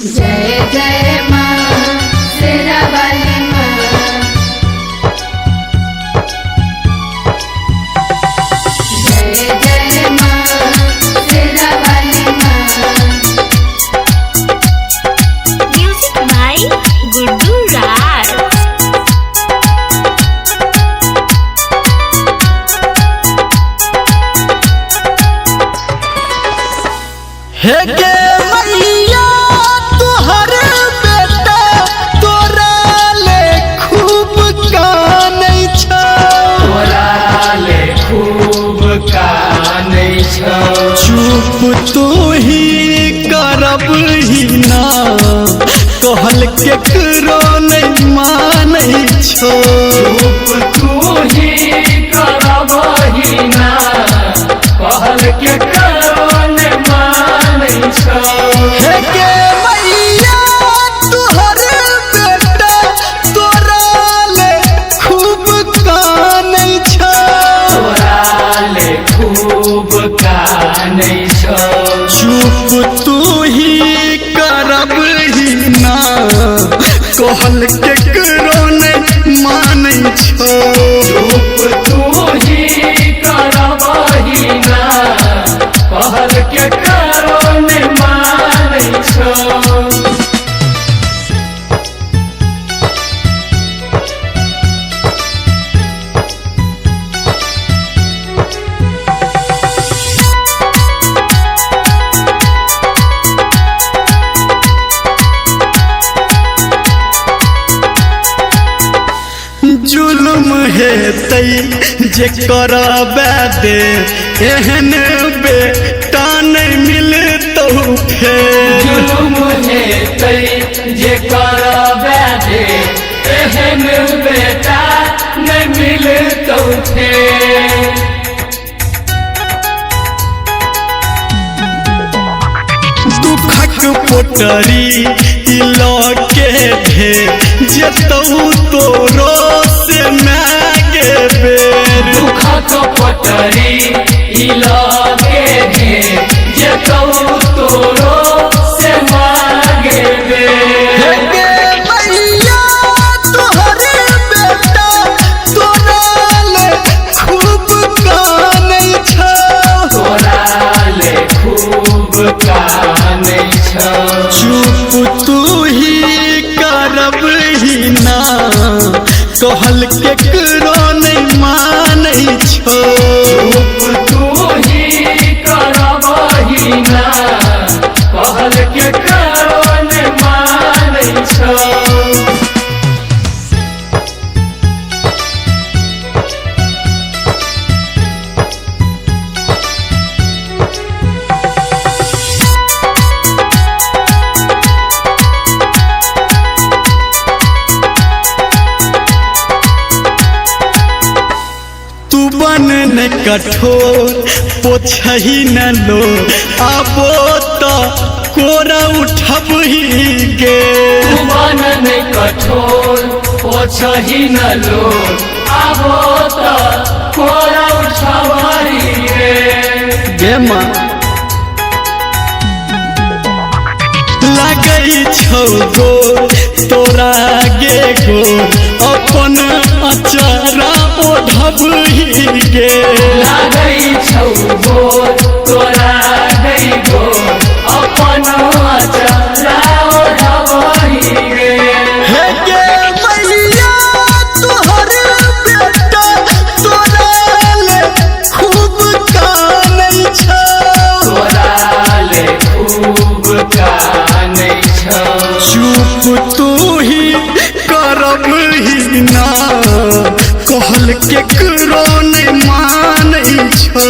जय जय माँ शेरा वाली माँ। जय जय माँ शेरा वाली माँ। म्यूजिक बाय गुड्डू राज। हे गे मैया तुहर बेटा तोरा ले खूब कानै छौ, तोरा ले खूब कानै छौ। चुप तू ही करब ही ना कहल केकरो नहीं मानै छौ। चुप तू ही करबही ना कहल के करोन मानै छौ। हे गे मैया तुहर बेटा तोरा ले खूब कानै छौ, तोरा ले खूब कानै छौ। चुप तू ही करब ही ना कहल केकरो नहीं मानै छौ। चुप तू ही करबही ना कहल के करोन मानै छौ। जुल्म हेतै जे करबे दे एहन बेटा नहीं मिलतौ फेर। जुलुम हेतै जे करबे दे एहन बेटा नहीं मिलतौ फेर। दुखक पोटरी के ढेर जतौ तोरो से मांगे बेर। दुखक पटरी इलाके ढेर जतौ तोरो से मांगे बेर। हे गे मैया तोहर बेटा तोरा ले खूब कानै छौ, तोरा ले खूब कानै छौ। चुप तू ही करब ही ना कहल केकरो नहीं मानै छौ। चुप तू ही करबही ना कहल के करोन मानै छौ। तू बन न कठोर पोछही न लो आबो तो कोरा उठब ही गे। मन में कठोर पोछही न लो आबो त कोरा उठबही रे। गे माँ लगै छौ गो तोरा गे गो अपन अचरा ओढ़ब ही गे। लागै छौ गोर तोरा गई गोर अपन अचरा ओढ़बही रे। हे गे मैया तोहर बेटा तोरा ले खूब कानै छौ, तोरा ले खूब कानै छौ। चुप तू ही करब ही ना कहल केकरो नहीं मानै छौ।